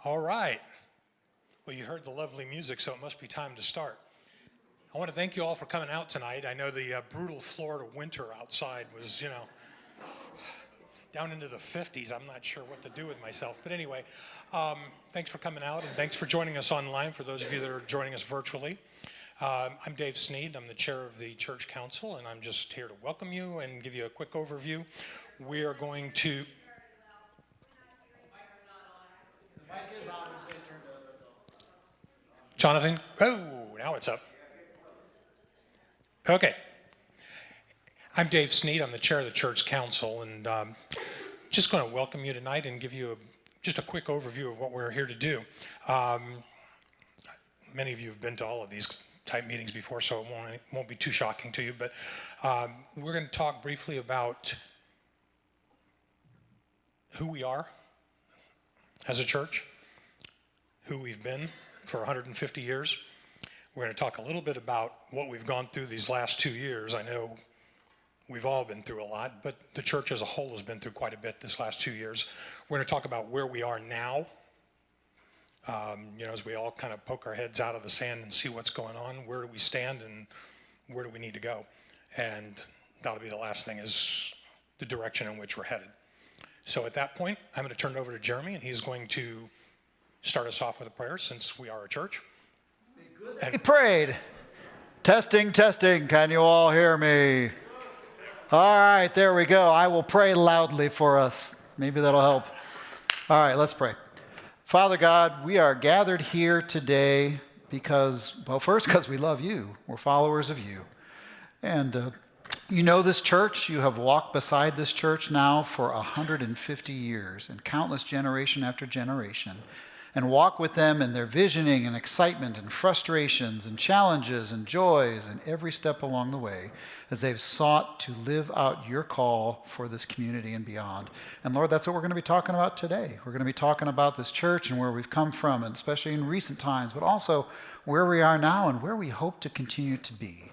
All right. Well, you heard the lovely music, so it must be time to start. I want to thank you all for coming out tonight. I know the brutal Florida winter outside was, down into the 50s. I'm not sure what to do with myself. But anyway, thanks for coming out, and thanks for joining us online, for those of you that are joining us virtually. I'm Dave Sneed. I'm the chair of the church council, and I'm just here to welcome you and give you a quick overview. We are going to... The mic is on. Jonathan? Oh, now it's up. Okay. I'm Dave Sneed. I'm the chair of the church council, and just going to welcome you tonight and give you just a quick overview of what we're here to do. Many of you have been to all of these type meetings before, so it won't be too shocking to you, but we're going to talk briefly about who we are as a church, who we've been for 150 years. We're going to talk a little bit about what we've gone through these last 2 years. I know we've all been through a lot, but the church as a whole has been through quite a bit this last 2 years. We're going to talk about where we are now, as we all kind of poke our heads out of the sand and see what's going on. Where do we stand and where do we need to go? And that'll be the last thing, is the direction in which we're headed. So at that point, I'm going to turn it over to Jeremy, and he's going to start us off with a prayer, since we are a church. He prayed. Testing, testing. Can you all hear me? All right, there we go. I will pray loudly for us. Maybe that'll help. All right, let's pray. Father God, we are gathered here today because we love you. We're followers of you. And you know this church. You have walked beside this church now for 150 years, and countless generation after generation, and walk with them in their visioning and excitement and frustrations and challenges and joys and every step along the way as they've sought to live out your call for this community and beyond. And Lord, that's what we're going to be talking about today. We're going to be talking about this church and where we've come from, and especially in recent times, but also where we are now and where we hope to continue to be.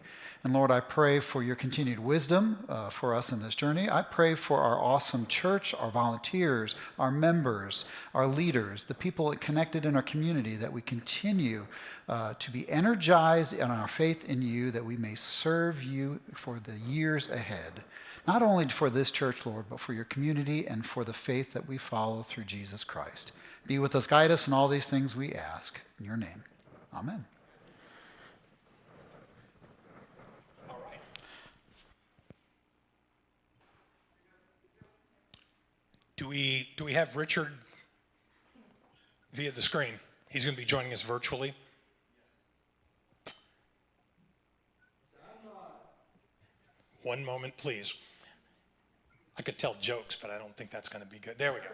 And Lord, I pray for your continued wisdom for us in this journey. I pray for our awesome church, our volunteers, our members, our leaders, the people connected in our community, that we continue to be energized in our faith in you, that we may serve you for the years ahead. Not only for this church, Lord, but for your community and for the faith that we follow through Jesus Christ. Be with us, guide us in all these things we ask. In your name, amen. Do we have Richard via the screen? He's going to be joining us virtually. One moment, please. I could tell jokes, but I don't think that's going to be good. There we go.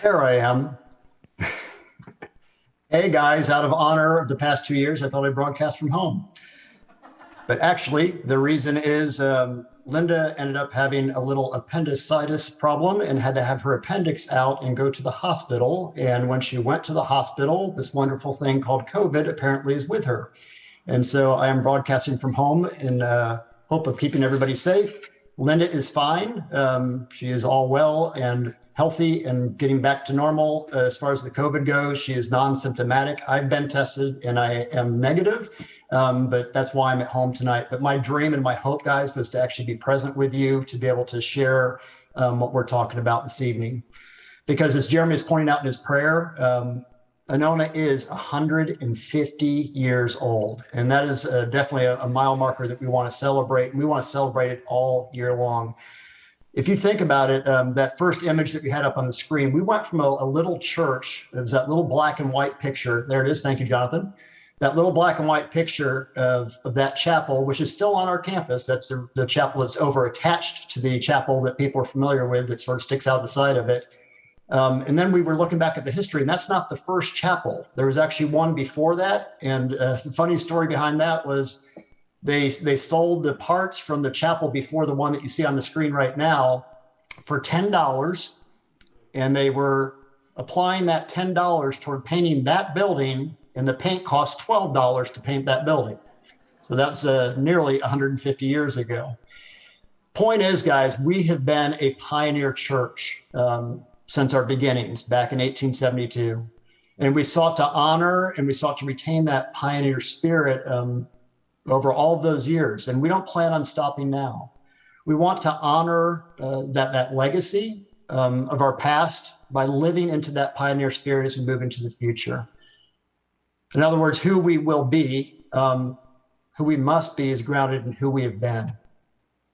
There I am. Hey guys, out of honor of the past 2 years, I thought I'd broadcast from home. But actually, the reason is Linda ended up having a little appendicitis problem and had to have her appendix out and go to the hospital. And when she went to the hospital, this wonderful thing called COVID apparently is with her. And so I am broadcasting from home in hope of keeping everybody safe. Linda is fine. She is all well and healthy and getting back to normal. As far as the COVID goes, she is non-symptomatic. I've been tested and I am negative. But that's why I'm at home tonight. But my dream and my hope, guys, was to actually be present with you, to be able to share what we're talking about this evening. Because as Jeremy is pointing out in his prayer, Anona is 150 years old. And that is definitely a mile marker that we want to celebrate. And we want to celebrate it all year long. If you think about it, that first image that we had up on the screen, we went from a little church. It was that little black and white picture. There it is. Thank you, Jonathan. That little black and white picture of that chapel, which is still on our campus. That's the chapel that's over attached to the chapel that people are familiar with, that sort of sticks out the side of it. And then we were looking back at the history, and that's not the first chapel. There was actually one before that. And the funny story behind that was they sold the parts from the chapel before the one that you see on the screen right now for $10. And they were applying that $10 toward painting that building, and the paint cost $12 to paint that building. So that's nearly 150 years ago. Point is, guys, we have been a pioneer church since our beginnings back in 1872. And we sought to honor and we sought to retain that pioneer spirit over all of those years. And we don't plan on stopping now. We want to honor that legacy of our past by living into that pioneer spirit as we move into the future. In other words, who we will be, who we must be, is grounded in who we have been.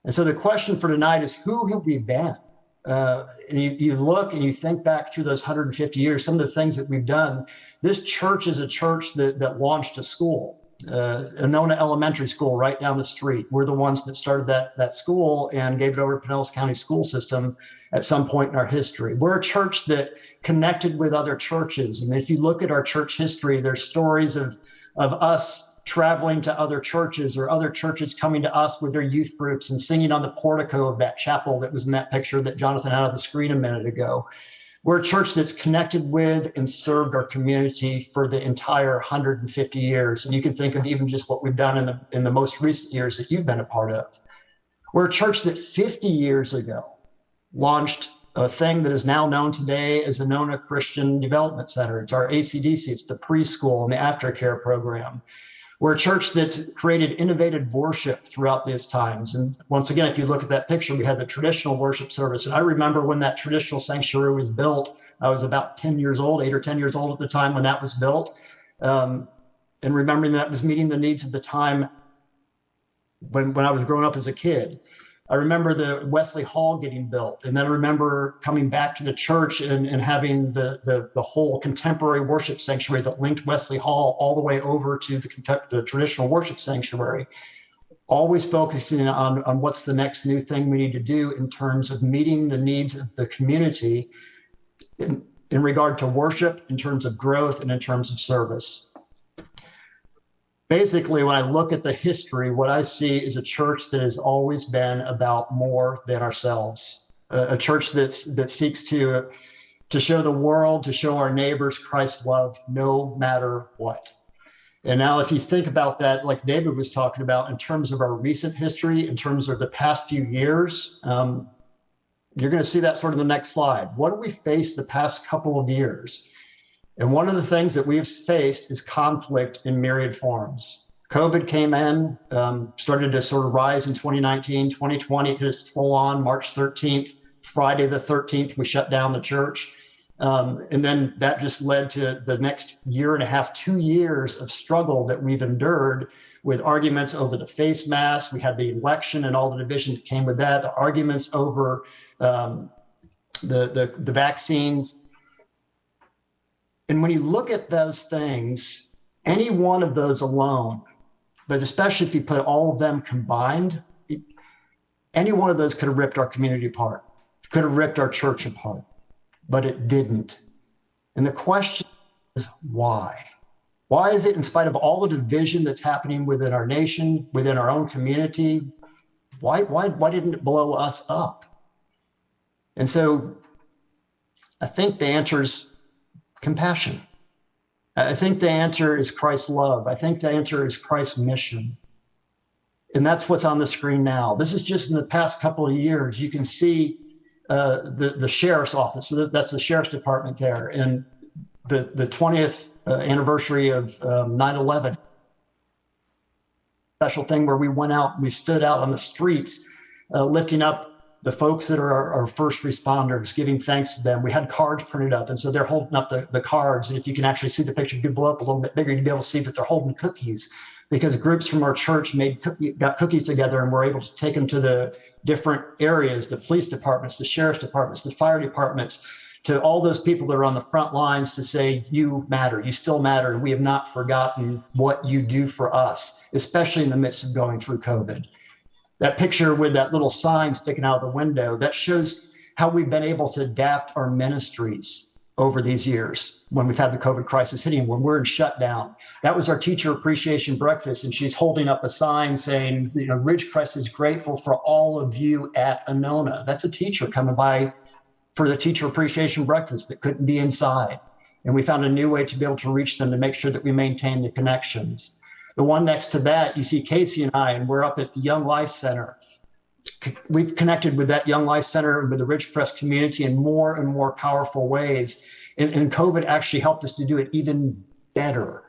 And so the question for tonight is, who have we been? And you look and you think back through those 150 years, some of the things that we've done. This church is a church that launched a school, Anona Elementary School right down the street. We're the ones that started that school and gave it over to Pinellas County School System at some point in our history. We're a church that connected with other churches. And if you look at our church history, there's stories of us traveling to other churches or other churches coming to us with their youth groups and singing on the portico of that chapel that was in that picture that Jonathan had on the screen a minute ago. We're a church that's connected with and served our community for the entire 150 years. And you can think of even just what we've done in the most recent years that you've been a part of. We're a church that 50 years ago launched a thing that is now known today as Anona Christian Development Center. It's our ACDC, it's the preschool and the aftercare program. We're a church that's created innovative worship throughout these times. And once again, if you look at that picture, we had the traditional worship service. And I remember when that traditional sanctuary was built, I was about 10 years old, 8 or 10 years old at the time when that was built. And remembering that was meeting the needs of the time when I was growing up as a kid. I remember the Wesley Hall getting built. And then I remember coming back to the church and having the whole contemporary worship sanctuary that linked Wesley Hall all the way over to the traditional worship sanctuary. Always focusing on what's the next new thing we need to do in terms of meeting the needs of the community in regard to worship, in terms of growth, and in terms of service. Basically, when I look at the history, what I see is a church that has always been about more than ourselves, a church that seeks to show the world, to show our neighbors Christ's love, no matter what. And now if you think about that, like David was talking about, in terms of our recent history, in terms of the past few years, you're going to see that sort of the next slide. What have we faced the past couple of years? And one of the things that we've faced is conflict in myriad forms. COVID came in, started to sort of rise in 2019, 2020 hit us full on March 13th, Friday the 13th, we shut down the church. And then that just led to the next year and a half, 2 years of struggle that we've endured with arguments over the face mask. We had the election and all the division that came with that, the arguments over the vaccines. And when you look at those things, any one of those alone, but especially if you put all of them combined, any one of those could have ripped our community apart, could have ripped our church apart, but it didn't. And the question is why? Why is it, in spite of all the division that's happening within our nation, within our own community, why didn't it blow us up? And so I think the answer is compassion. I think the answer is Christ's love. I think the answer is Christ's mission. And that's what's on the screen now. This is just in the past couple of years. You can see the sheriff's office. So that's the sheriff's department there. And the 20th anniversary of 9/11, special thing where we went out, we stood out on the streets, lifting up the folks that are our first responders, giving thanks to them. We had cards printed up, and so they're holding up the cards. And if you can actually see the picture, you blow up a little bit bigger, you'd be able to see that they're holding cookies, because groups from our church got cookies together and were able to take them to the different areas, the police departments, the sheriff's departments, the fire departments, to all those people that are on the front lines to say, you matter, you still matter, and we have not forgotten what you do for us, especially in the midst of going through COVID. That picture with that little sign sticking out of the window, that shows how we've been able to adapt our ministries over these years when we've had the COVID crisis hitting, when we're in shutdown. That was our teacher appreciation breakfast, and she's holding up a sign saying, Ridgecrest is grateful for all of you at Anona. That's a teacher coming by for the teacher appreciation breakfast that couldn't be inside. And we found a new way to be able to reach them to make sure that we maintain the connections. The one next to that, you see Casey and I, and we're up at the Young Life Center. We've connected with that Young Life Center and with the Ridgecrest community in more and more powerful ways. And COVID actually helped us to do it even better.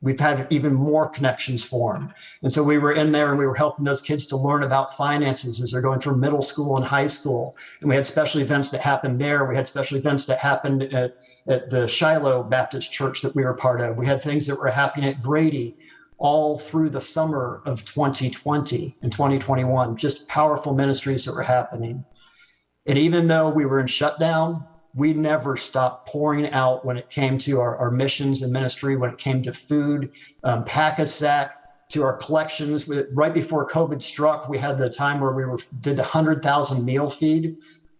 We've had even more connections form. And so we were in there and we were helping those kids to learn about finances as they're going through middle school and high school. And we had special events that happened there. We had special events that happened at the Shiloh Baptist Church that we were part of. We had things that were happening at Grady all through the summer of 2020 and 2021, just powerful ministries that were happening. And even though we were in shutdown, we never stopped pouring out when it came to our missions and ministry, when it came to food, pack a sack, to our collections. Right before COVID struck, we had the time where we did the 100,000 meal feed,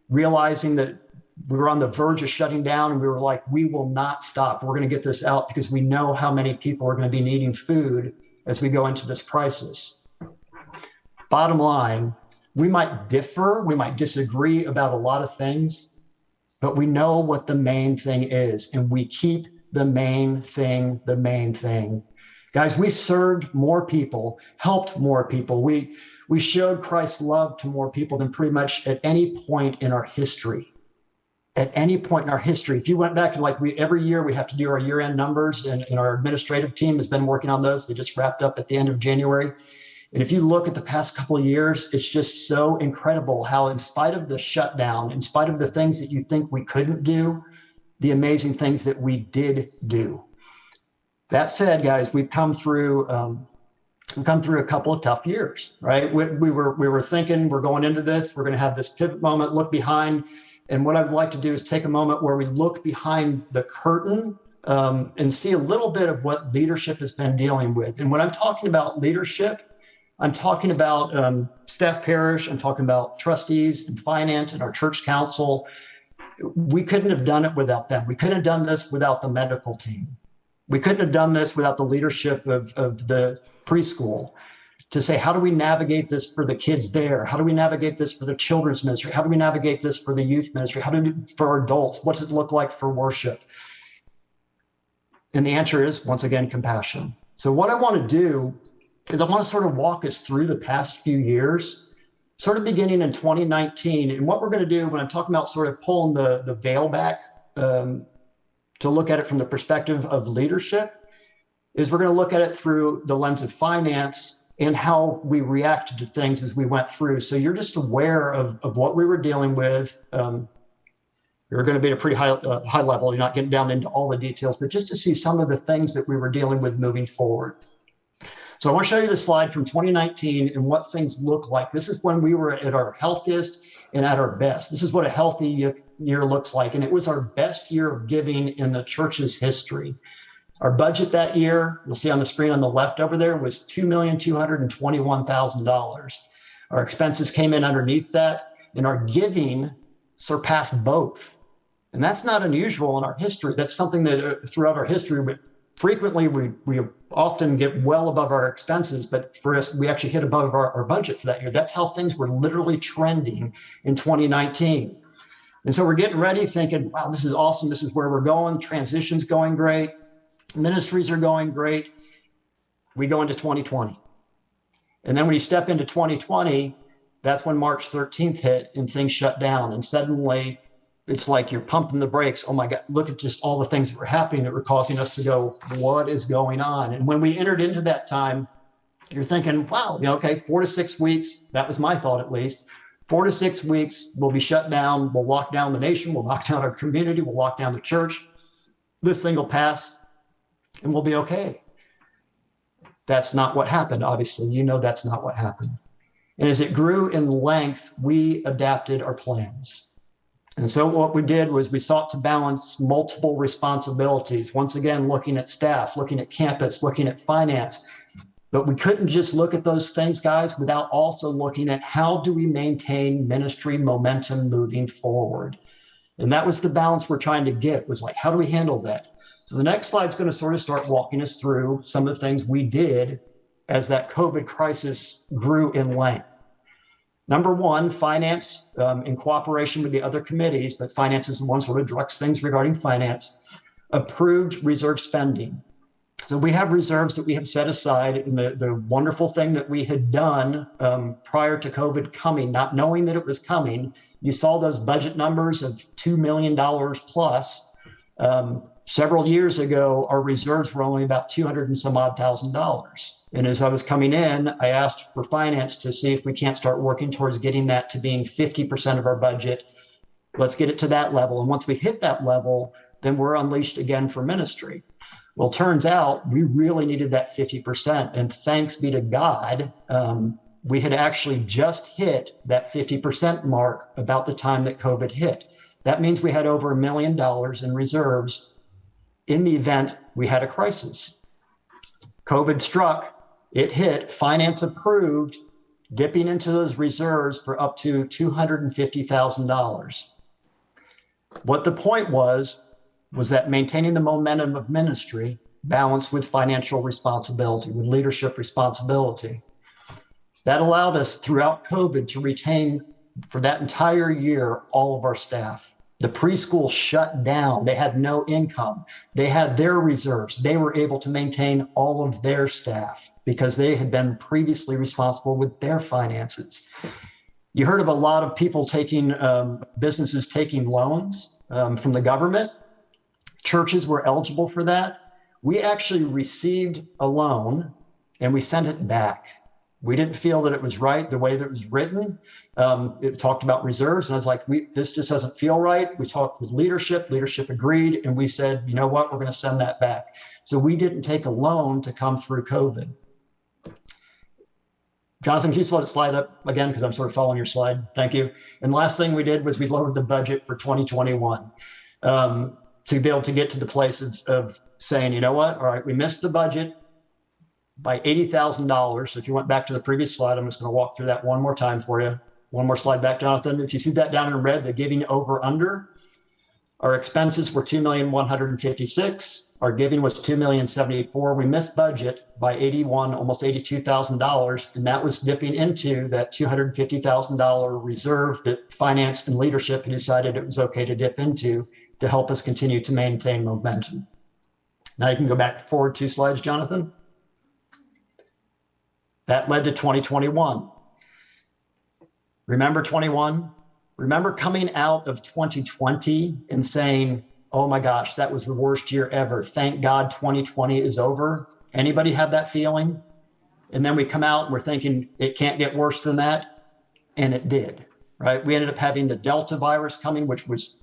realizing that we were on the verge of shutting down, and we were like, we will not stop. We're going to get this out because we know how many people are going to be needing food as we go into this crisis. Bottom line, we might differ, we might disagree about a lot of things, but we know what the main thing is, and we keep the main thing the main thing. Guys, we served more people, helped more people. We showed Christ's love to more people than pretty much at any point in our history. At any point in our history. If you went back to every year we have to do our year-end numbers, and our administrative team has been working on those. They just wrapped up at the end of January. And if you look at the past couple of years, it's just so incredible how, in spite of the shutdown, in spite of the things that you think we couldn't do, the amazing things that we did do. That said, guys, we've come through a couple of tough years, right? We were thinking we're going into this, we're going to have this pivot moment, look behind. And what I would like to do is take a moment where we look behind the curtain and see a little bit of what leadership has been dealing with. And when I'm talking about leadership, I'm talking about staff parish, I'm talking about trustees and finance and our church council. We couldn't have done it without them. We couldn't have done this without the medical team. We couldn't have done this without the leadership of the preschool to say, how do we navigate this for the kids there? How do we navigate this for the children's ministry? How do we navigate this for the youth ministry? How do we for our adults? What's it look like for worship? And the answer is, once again, compassion. So what I want to do is I want to sort of walk us through the past few years, sort of beginning in 2019. And what we're going to do when I'm talking about sort of pulling the veil back to look at it from the perspective of leadership, is we're going to look at it through the lens of finance and how we reacted to things as we went through. So you're just aware of what we were dealing with. You're going to be at a pretty high level. You're not getting down into all the details, but just to see some of the things that we were dealing with moving forward. So I want to show you the slide from 2019 and what things look like. This is when we were at our healthiest and at our best. This is what a healthy year looks like. And it was our best year of giving in the church's history. Our budget that year, you'll see on the screen on the left over there, was $2,221,000. Our expenses came in underneath that, and our giving surpassed both. And that's not unusual in our history. That's something that throughout our history, frequently we often get well above our expenses, but for us, we actually hit above our budget for that year. That's how things were literally trending in 2019. And so we're getting ready thinking, wow, this is awesome. This is where we're going. Transition's going great. Ministries are going great. We go into 2020. And then when you step into 2020, that's when March 13th hit and things shut down. And suddenly it's like you're pumping the brakes. Oh my God, look at just all the things that were happening that were causing us to go, what is going on? And when we entered into that time, you're thinking, wow, okay, 4 to 6 weeks. That was my thought, at least. 4 to 6 weeks, we'll be shut down. We'll lock down the nation. We'll lock down our community. We'll lock down the church. This thing will pass and we'll be okay. That's not what happened, obviously. You know that's not what happened. And as it grew in length, we adapted our plans. And so what we did was we sought to balance multiple responsibilities. Once again, looking at staff, looking at campus, looking at finance. But we couldn't just look at those things, guys, without also looking at how do we maintain ministry momentum moving forward. And that was the balance we're trying to get, was like, how do we handle that? So the next slide is going to sort of start walking us through some of the things we did as that COVID crisis grew in length. Number one, finance, in cooperation with the other committees, but finance is the one sort of directs things regarding finance, approved reserve spending. So we have reserves that we have set aside, and the wonderful thing that we had done prior to COVID coming, not knowing that it was coming, you saw those budget numbers of $2 million plus. Several years ago, our reserves were only about $200 and some odd thousand. And as I was coming in, I asked for finance to see if we can't start working towards getting that to being 50% of our budget. Let's get it to that level. And once we hit that level, then we're unleashed again for ministry. Well, turns out we really needed that 50%. And thanks be to God, we had actually just hit that 50% mark about the time that COVID hit. That means we had over $1 million in reserves in the event we had a crisis. COVID struck, it hit, finance approved, dipping into those reserves for up to $250,000. What the point was that maintaining the momentum of ministry balanced with financial responsibility, with leadership responsibility. That allowed us throughout COVID to retain for that entire year all of our staff. The preschool shut down. They had no income. They had their reserves. They were able to maintain all of their staff because they had been previously responsible with their finances. You heard of a lot of people taking, businesses taking loans from the government. Churches were eligible for that. We actually received a loan and we sent it back. We didn't feel that it was right the way that it was written. It talked about reserves, and I was like, this just doesn't feel right. We talked with leadership agreed, and we said, you know what, we're going to send that back. So we didn't take a loan to come through COVID. Jonathan, can you slow the slide up again, because I'm sort of following your slide. Thank you. And the last thing we did was we lowered the budget for 2021 to be able to get to the place of saying, you know what, all right, we missed the budget by $80,000. So if you went back to the previous slide, I'm just going to walk through that one more time for you. One more slide back, Jonathan. If you see that down in red, the giving over under, our expenses were $2,156,000. Our giving was $2,074,000. We missed budget by almost $82,000, and that was dipping into that $250,000 reserve that finance and leadership had decided it was okay to dip into to help us continue to maintain momentum. Now you can go back forward 2 slides, Jonathan. That led to 2021. Remember 21? Remember coming out of 2020 and saying, oh my gosh, that was the worst year ever. Thank God 2020 is over. Anybody have that feeling? And then we come out and we're thinking it can't get worse than that. And it did, right? We ended up having the Delta virus coming, which was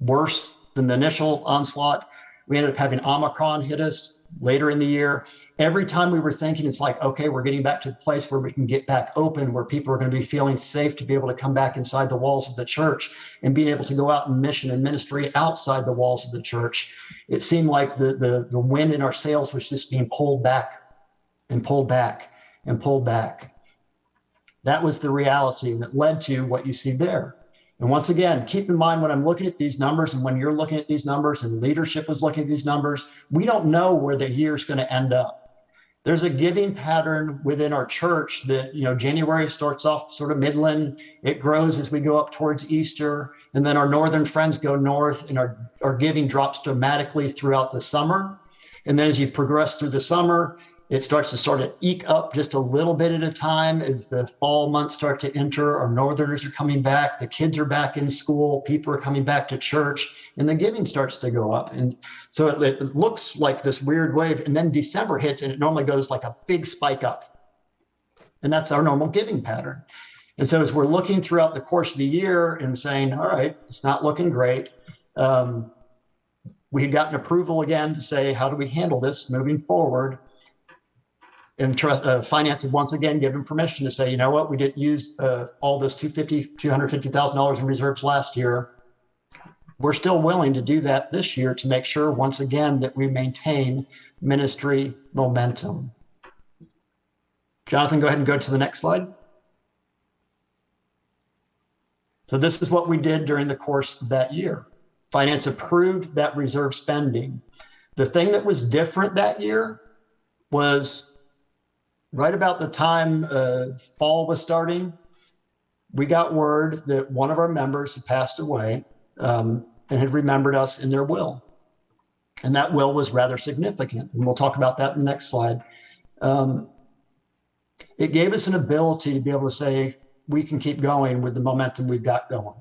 worse than the initial onslaught. We ended up having Omicron hit us later in the year. Every time we were thinking, it's like, okay, we're getting back to the place where we can get back open, where people are going to be feeling safe to be able to come back inside the walls of the church and being able to go out and mission and ministry outside the walls of the church. It seemed like the wind in our sails was just being pulled back and pulled back and pulled back. That was the reality, and it led to what you see there. And once again, keep in mind when I'm looking at these numbers and when you're looking at these numbers and leadership is looking at these numbers, we don't know where the year's going to end up. There's a giving pattern within our church that, January starts off sort of midland. It grows as we go up towards Easter. And then our northern friends go north and our giving drops dramatically throughout the summer. And then as you progress through the summer, it starts to sort of eke up just a little bit at a time as the fall months start to enter. Our northerners are coming back. The kids are back in school. People are coming back to church. And the giving starts to go up. And so it looks like this weird wave. And then December hits and it normally goes like a big spike up. And that's our normal giving pattern. And so as we're looking throughout the course of the year and saying, all right, it's not looking great. We had gotten approval again to say, how do we handle this moving forward? And finance had once again given permission to say, you know what, we didn't use all those $250,000 in reserves last year. We're still willing to do that this year to make sure, once again, that we maintain ministry momentum. Jonathan, go ahead and go to the next slide. So this is what we did during the course of that year. Finance approved that reserve spending. The thing that was different that year was right about the time fall was starting, we got word that one of our members had passed away and had remembered us in their will. And that will was rather significant. And we'll talk about that in the next slide. It gave us an ability to be able to say, we can keep going with the momentum we've got going.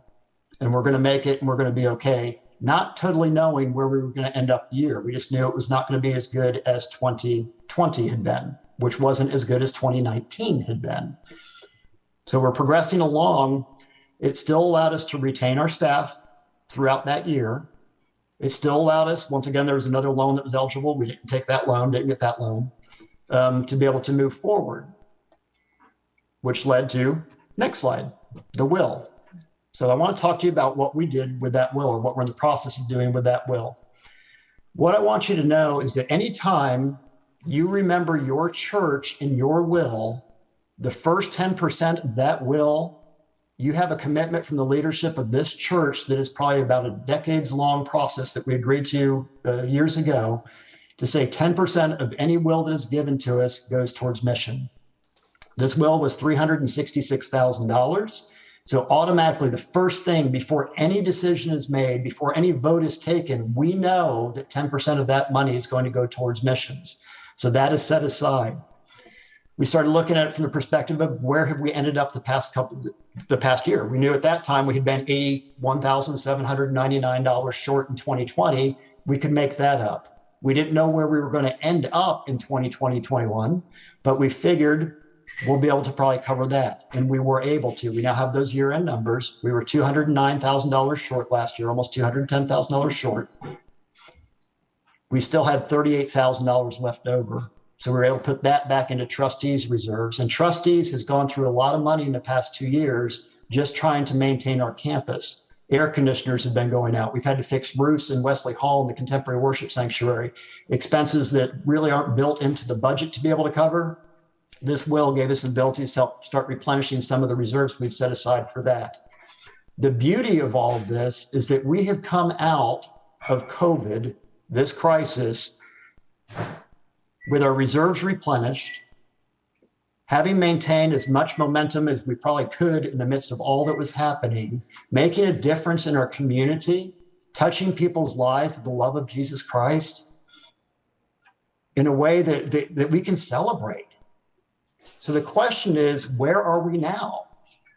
And we're going to make it and we're going to be okay not totally knowing where we were going to end up the year. We just knew it was not going to be as good as 2020 had been, which wasn't as good as 2019 had been. So we're progressing along. It still allowed us to retain our staff throughout that year. It still allowed us, once again, there was another loan that was eligible. We didn't take that loan, didn't get that loan, to be able to move forward, which led to, next slide, the will. So I want to talk to you about what we did with that will, or what we're in the process of doing with that will. What I want you to know is that anytime you remember your church in your will, the first 10% of that will, you have a commitment from the leadership of this church that is probably about a decades-long process that we agreed to years ago, to say 10% of any will that is given to us goes towards mission. This will was $366,000. So automatically, the first thing before any decision is made, before any vote is taken, we know that 10% of that money is going to go towards missions. So that is set aside. We started looking at it from the perspective of where have we ended up the past year. We knew at that time we had been $81,799 short in 2020. We could make that up. We didn't know where we were going to end up in 2020-21, but we figured we'll be able to probably cover that. And we were able to. We now have those year-end numbers. We were $209,000 short last year, almost $210,000 short. We still had $38,000 left over. So we were able to put that back into trustees' reserves. And trustees has gone through a lot of money in the past 2 years just trying to maintain our campus. Air conditioners have been going out. We've had to fix roofs in Wesley Hall and the Contemporary Worship Sanctuary. Expenses that really aren't built into the budget to be able to cover. This will gave us an ability to help start replenishing some of the reserves we'd set aside for that. The beauty of all of this is that we have come out of COVID, this crisis, with our reserves replenished, having maintained as much momentum as we probably could in the midst of all that was happening, making a difference in our community, touching people's lives with the love of Jesus Christ in a way that we can celebrate. So the question is, where are we now?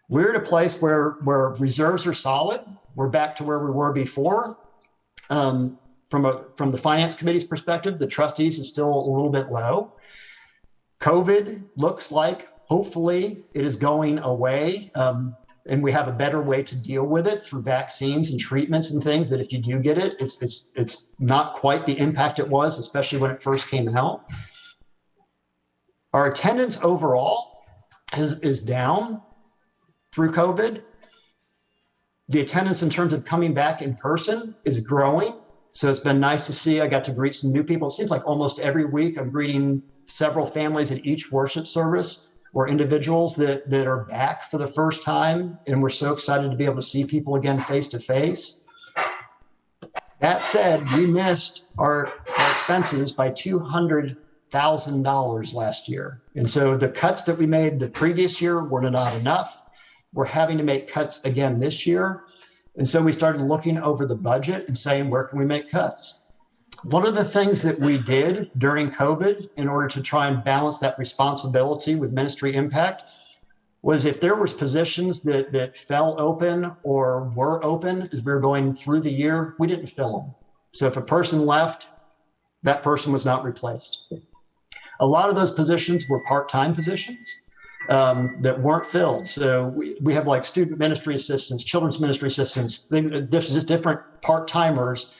We're at a place where reserves are solid. We're back to where we were before. From the finance committee's perspective, the trustees is still a little bit low. COVID looks like, hopefully, it is going away, and we have a better way to deal with it through vaccines and treatments and things that if you do get it, it's not quite the impact it was, especially when it first came out. Our attendance overall is down through COVID. The attendance in terms of coming back in person is growing. So it's been nice to see. I got to greet some new people. It seems like almost every week I'm greeting several families at each worship service or individuals that are back for the first time. And we're so excited to be able to see people again face to face. That said, we missed our expenses by $200,000 last year. And so the cuts that we made the previous year were not enough. We're having to make cuts again this year. And so we started looking over the budget and saying, where can we make cuts? One of the things that we did during COVID in order to try and balance that responsibility with ministry impact was if there was positions that fell open or were open as we were going through the year, we didn't fill them. So if a person left, that person was not replaced. A lot of those positions were part-time positions that weren't filled. So we have like student ministry assistants, children's ministry assistants, just different part-timers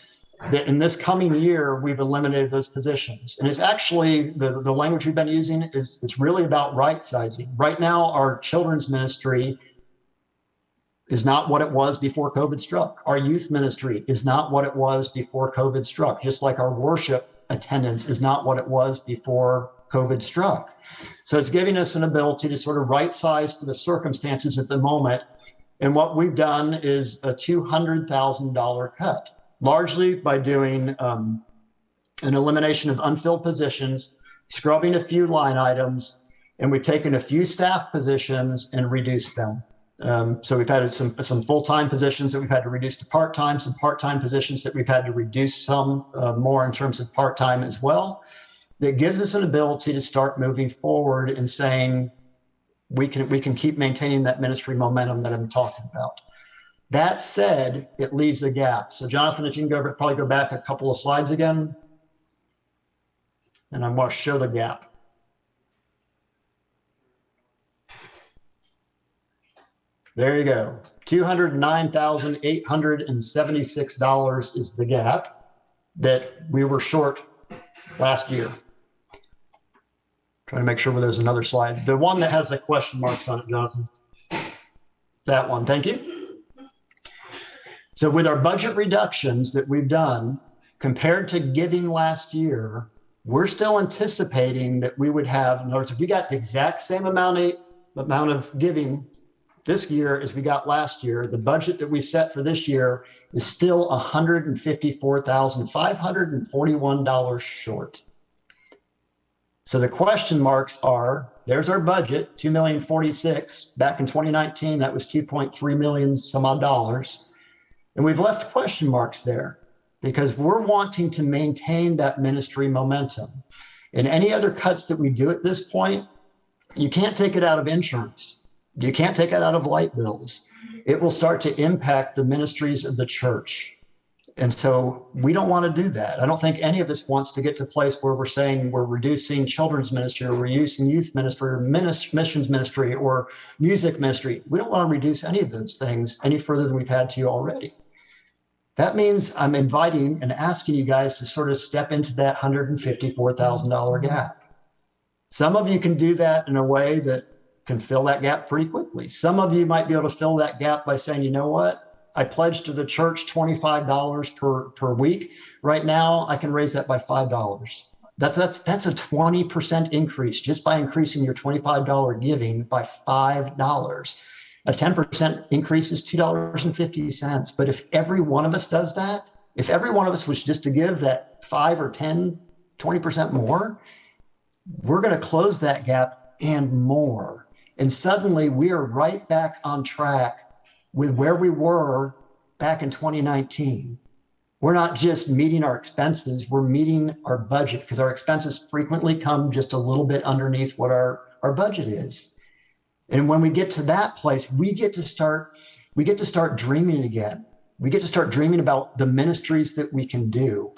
that in this coming year, we've eliminated those positions. And it's actually, the language we've been using is it's really about right sizing. Right now, our children's ministry is not what it was before COVID struck. Our youth ministry is not what it was before COVID struck, just like our worship attendance is not what it was before COVID struck. So it's giving us an ability to sort of right size for the circumstances at the moment. And what we've done is a $200,000 cut, largely by doing an elimination of unfilled positions, scrubbing a few line items, and we've taken a few staff positions and reduced them. So we've had some full-time positions that we've had to reduce to part-time, some part-time positions that we've had to reduce some more in terms of part-time as well. That gives us an ability to start moving forward and saying we can keep maintaining that ministry momentum that I'm talking about. That said, it leaves a gap. So Jonathan, if you can probably go back a couple of slides again. And I'm going to show the gap. There you go. $209,876 is the gap that we were short last year. Trying to make sure there's another slide. The one that has the question marks on it, Jonathan. That one, thank you. So with our budget reductions that we've done, compared to giving last year, we're still anticipating that we would have, in other words, if we got the exact same amount of giving this year as we got last year, the budget that we set for this year is still $154,541 short. So the question marks are, there's our budget, $2,046,000. Back in 2019, that was 2.3 million some odd dollars. And we've left question marks there because we're wanting to maintain that ministry momentum. And any other cuts that we do at this point, you can't take it out of insurance. You can't take it out of light bills. It will start to impact the ministries of the church. And so we don't want to do that. I don't think any of us wants to get to a place where we're saying we're reducing children's ministry or we're reducing youth ministry or missions ministry or music ministry. We don't want to reduce any of those things any further than we've had to already. That means I'm inviting and asking you guys to sort of step into that $154,000 gap. Some of you can do that in a way that can fill that gap pretty quickly. Some of you might be able to fill that gap by saying, you know what? I pledged to the church $25 per week. Right now, I can raise that by $5. That's a 20% increase just by increasing your $25 giving by $5. A 10% increase is $2.50. But if every one of us does that, if every one of us was just to give that 5 or 10, 20% more, we're going to close that gap and more. And suddenly we are right back on track with where we were back in 2019. We're not just meeting our expenses, we're meeting our budget because our expenses frequently come just a little bit underneath what our budget is. And when we get to that place, we get to start dreaming again. We get to start dreaming about the ministries that we can do.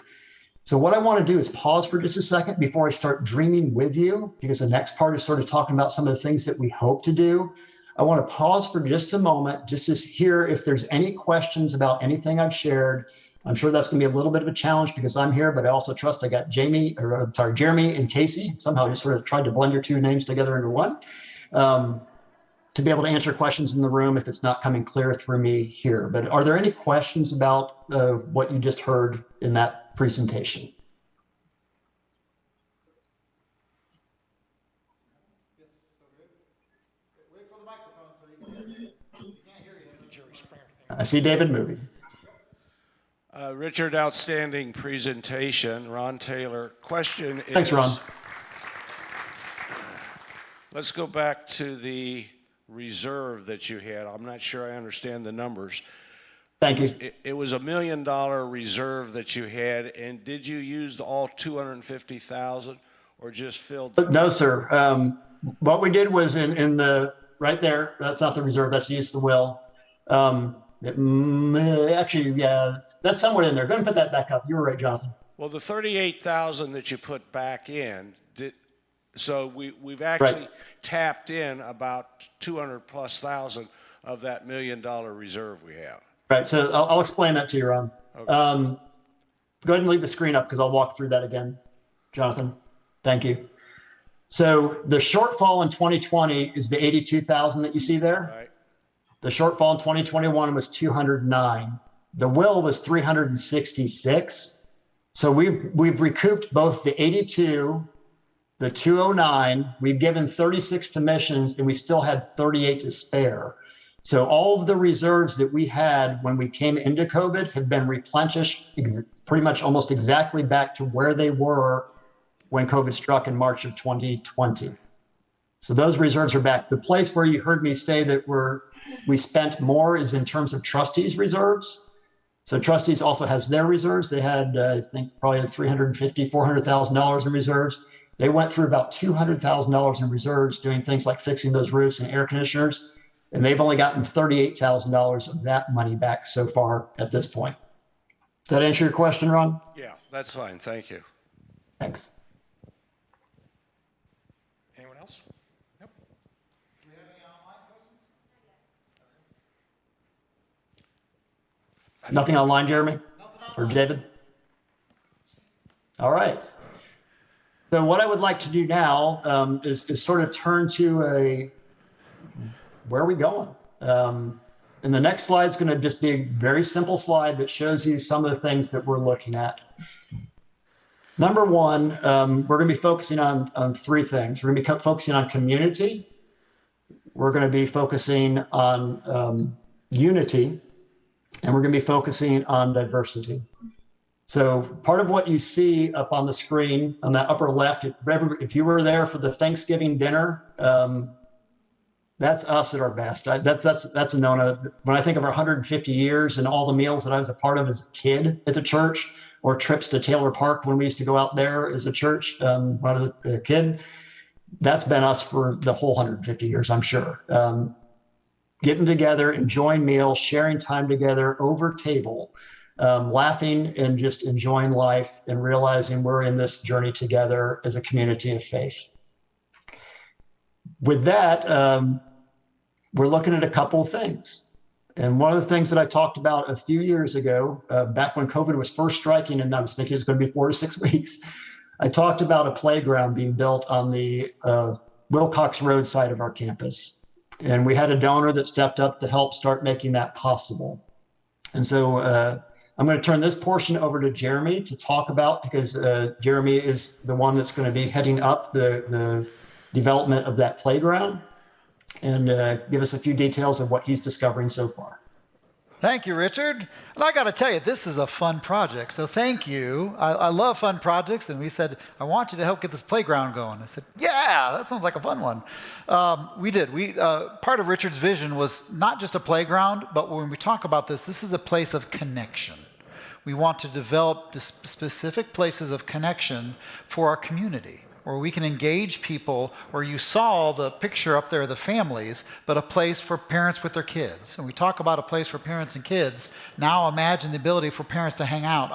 So what I want to do is pause for just a second before I start dreaming with you, because the next part is sort of talking about some of the things that we hope to do. I want to pause for just a moment, just to hear if there's any questions about anything I've shared. I'm sure that's going to be a little bit of a challenge because I'm here, but I also trust I got Jeremy and Casey. Somehow I just sort of tried to blend your two names together into one, to be able to answer questions in the room if it's not coming clear through me here. But are there any questions about what you just heard in that presentation? I see David moving. Richard, outstanding presentation. Ron Taylor. Question is... Thanks, Ron. Let's go back to the reserve that you had. I'm not sure I understand the numbers. Thank you. It was $1 million reserve that you had, and did you use all $250,000 or just filled? No, sir. What we did was in the right there. That's not the reserve. That's the use of the will. Actually, yeah, that's somewhere in there. Go ahead and put that back up. You were right, Jonathan. Well, the $38,000 that you put back in, so we've actually tapped in about 200,000+ of that $1 million reserve we have. Right. So I'll explain that to you, Ron. Okay. Go ahead and leave the screen up because I'll walk through that again, Jonathan. Thank you. So the shortfall in 2020 is the 82,000 that you see there. Right. The shortfall in 2021 was 209. The will was 366. So we've recouped both the 82, the 209. We've given 36 to missions, and we still had 38 to spare. So all of the reserves that we had when we came into COVID have been replenished pretty much almost exactly back to where they were when COVID struck in March of 2020. So those reserves are back. The place where you heard me say that we spent more is in terms of trustees' reserves. So trustees also has their reserves. They had, I think, probably $350,000, $400,000 in reserves. They went through about $200,000 in reserves doing things like fixing those roofs and air conditioners. And they've only gotten $38,000 of that money back so far at this point. Does that answer your question, Ron? Yeah, that's fine. Thank you. Thanks. Anyone else? Nope. Do we have any online questions? Nothing online, Jeremy? Or David? All right. So what I would like to do now is sort of turn to where are we going? And the next slide is going to just be a very simple slide that shows you some of the things that we're looking at. Number one, we're going to be focusing on three things. We're going to be focusing on community. We're going to be focusing on unity, and we're going to be focusing on diversity. So part of what you see up on the screen on that upper left, if you were there for the Thanksgiving dinner, that's us at our best. That's Anona. When I think of our 150 years and all the meals that I was a part of as a kid at the church, or trips to Taylor Park when we used to go out there as a church when I was a kid, that's been us for the whole 150 years, I'm sure. Getting together, enjoying meals, sharing time together over table, laughing and just enjoying life and realizing we're in this journey together as a community of faith. With that, we're looking at a couple of things. And one of the things that I talked about a few years ago, back when COVID was first striking, and I was thinking it was going to be 4 to 6 weeks, I talked about a playground being built on the Wilcox Road side of our campus. And we had a donor that stepped up to help start making that possible. And so I'm going to turn this portion over to Jeremy to talk about, because Jeremy is the one that's going to be heading up the development of that playground, and give us a few details of what he's discovering so far. Thank you, Richard. And I got to tell you, this is a fun project, so thank you. I love fun projects, and we said, I want you to help get this playground going. I said, yeah, that sounds like a fun one. We did. Part of Richard's vision was not just a playground, but when we talk about this, this is a place of connection. We want to develop specific places of connection for our community, where we can engage people, where you saw the picture up there of the families, but a place for parents with their kids. And we talk about a place for parents and kids. Now imagine the ability for parents to hang out.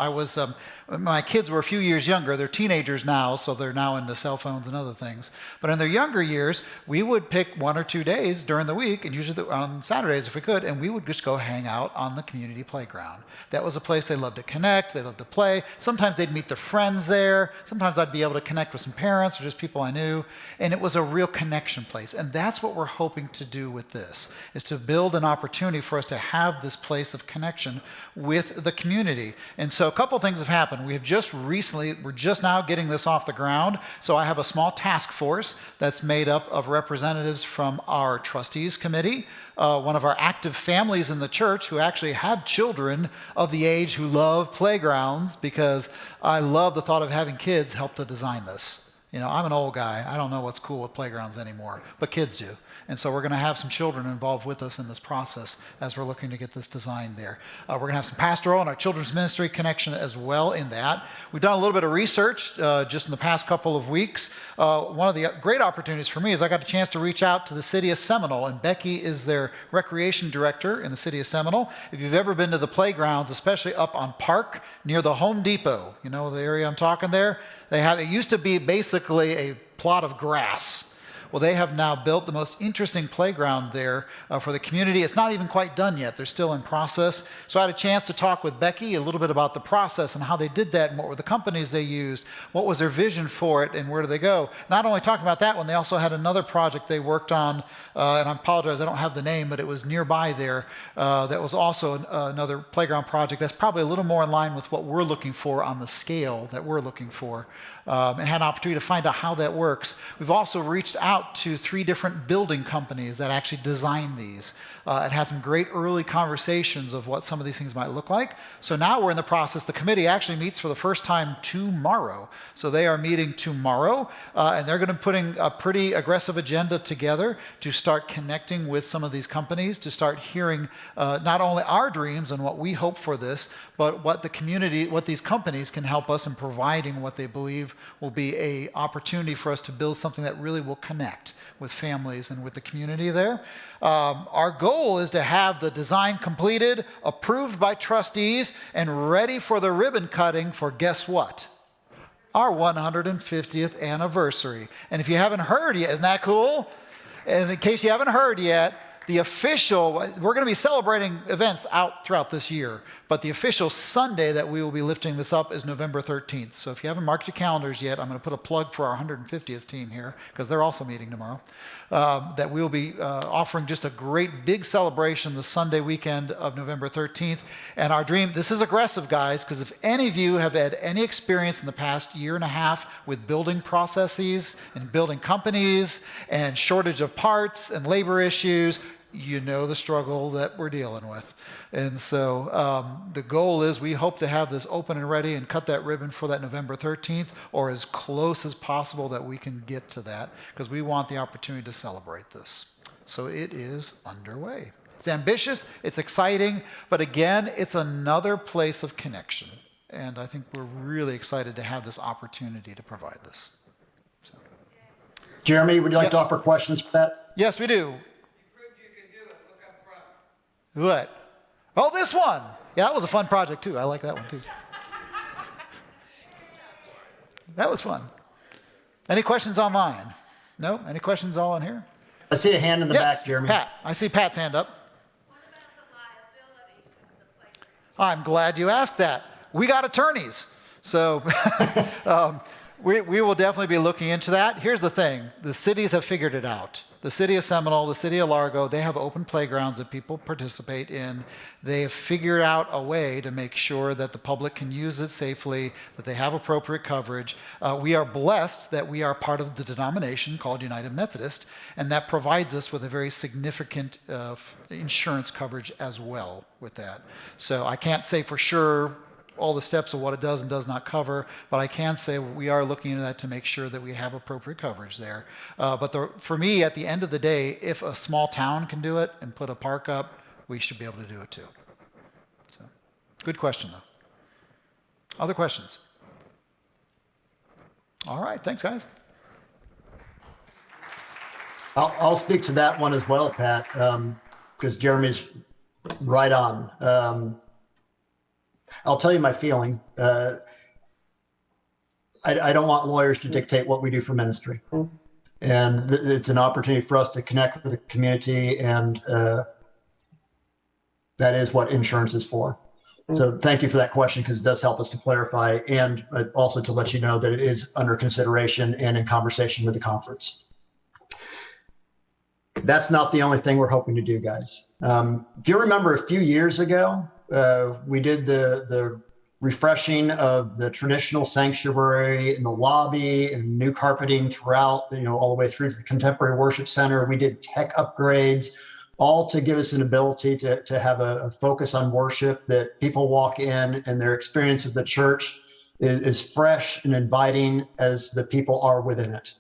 My kids were a few years younger. They're teenagers now, so they're now into cell phones and other things. But in their younger years, we would pick 1 or 2 days during the week, and usually on Saturdays if we could, and we would just go hang out on the community playground. That was a place they loved to connect, they loved to play. Sometimes they'd meet their friends there. Sometimes I'd be able to connect with some parents or just people I knew. And it was a real connection place. And that's what we're hoping to do with this, is to build an opportunity for us to have this place of connection with the community. And so a couple things have happened. We have we're just now getting this off the ground. So I have a small task force that's made up of representatives from our trustees committee, one of our active families in the church who actually have children of the age who love playgrounds, because I love the thought of having kids help to design this. You know, I'm an old guy. I don't know what's cool with playgrounds anymore, but kids do. And so we're going to have some children involved with us in this process as we're looking to get this designed there. We're going to have some pastoral and our children's ministry connection as well in that. We've done a little bit of research just in the past couple of weeks. One of the great opportunities for me is I got a chance to reach out to the city of Seminole, and Becky is their recreation director in the city of Seminole. If you've ever been to the playgrounds, especially up on Park near the Home Depot, you know the area I'm talking there? It used to be basically a plot of grass. Well, they have now built the most interesting playground there for the community. It's not even quite done yet. They're still in process. So I had a chance to talk with Becky a little bit about the process and how they did that and what were the companies they used, what was their vision for it, and where do they go. Not only talking about that one, they also had another project they worked on, and I apologize, I don't have the name, but it was nearby there. That was also another playground project that's probably a little more in line with what we're looking for on the scale that we're looking for. And had an opportunity to find out how that works. We've also reached out to 3 different building companies that actually design these and had some great early conversations of what some of these things might look like. So now we're in the process. The committee actually meets for the first time tomorrow. So they are meeting tomorrow, and they're going to be putting a pretty aggressive agenda together to start connecting with some of these companies, to start hearing not only our dreams and what we hope for this, but what the community, what these companies can help us in providing what they believe believe will be a opportunity for us to build something that really will connect with families and with the community there. Our goal is to have the design completed, approved by trustees, and ready for the ribbon cutting for guess what? Our 150th anniversary. And if you haven't heard yet, isn't that cool? And in case you haven't heard yet, we're going to be celebrating events out throughout this year, but the official Sunday that we will be lifting this up is November 13th. So if you haven't marked your calendars yet, I'm going to put a plug for our 150th team here, because they're also meeting tomorrow, that we will be offering just a great big celebration the Sunday weekend of November 13th. And our dream, this is aggressive, guys, because if any of you have had any experience in the past year and a half with building processes and building companies and shortage of parts and labor issues, you know the struggle that we're dealing with. And so the goal is we hope to have this open and ready and cut that ribbon for that November 13th, or as close as possible that we can get to that, because we want the opportunity to celebrate this. So it is underway. It's ambitious, it's exciting, but again, it's another place of connection. And I think we're really excited to have this opportunity to provide this. So. Jeremy, would you like to offer questions for that? Yes, we do. What? Oh, this one. Yeah, that was a fun project too. I like that one too. That was fun. Any questions online? No? Any questions all in here? I see a hand in the Yes, back, Jeremy. Pat. I see Pat's hand up. What about the liability of the playground? I'm glad you asked that. We got attorneys. So we will definitely be looking into that. Here's the thing. The cities have figured it out. The city of Seminole, the city of Largo, they have open playgrounds that people participate in. They have figured out a way to make sure that the public can use it safely, that they have appropriate coverage. We are blessed that we are part of the denomination called United Methodist, and that provides us with a very significant insurance coverage as well with that. So I can't say for sure all the steps of what it does and does not cover, but I can say we are looking into that to make sure that we have appropriate coverage there. But for me, at the end of the day, if a small town can do it and put a park up, we should be able to do it too. So, good question, though. Other questions? All right, thanks, guys. I'll speak to that one as well, Pat, because Jeremy's right on. I'll tell you my feeling. I don't want lawyers to dictate what we do for ministry. And it's an opportunity for us to connect with the community, and that is what insurance is for. So thank you for that question, because it does help us to clarify, and also to let you know that it is under consideration and in conversation with the conference. That's not the only thing we're hoping to do, guys. If you remember a few years ago, we did the refreshing of the traditional sanctuary in the lobby and new carpeting throughout, all the way through to the Contemporary Worship Center. We did tech upgrades, all to give us an ability to have a focus on worship, that people walk in and their experience of the church is fresh and inviting as the people are within it.